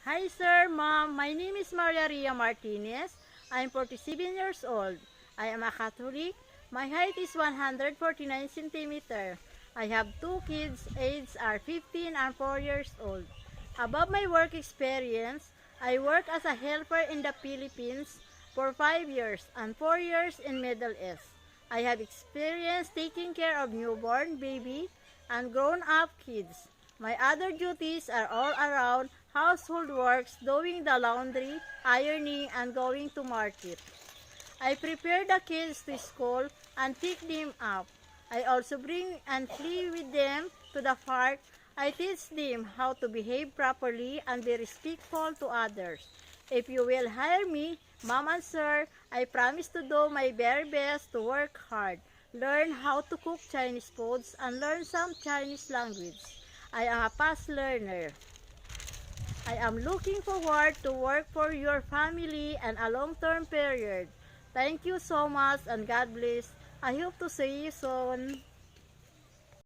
Hi sir, ma'am. My name is Maria Ria Martinez. I am 47 years old. I am a Catholic. My height is 149 centimeter. I have two kids, ages are 15 and 4 years old. About my work experience, I work as a helper in the Philippines for 5 years and 4 years in Middle East. I have experience taking care of newborn baby and grown-up kids. My other duties are all around household works, doing the laundry, ironing, and going to market. I prepare the kids to school and pick them up. I also bring and play with them to the park. I teach them how to behave properly and be respectful to others. If you will hire me, ma'am and sir, I promise to do my very best to work hard, learn how to cook Chinese foods, and learn some Chinese language. I am a fast learner. I am looking forward to work for your family and a long-term period. Thank you so much and God bless. I hope to see you soon.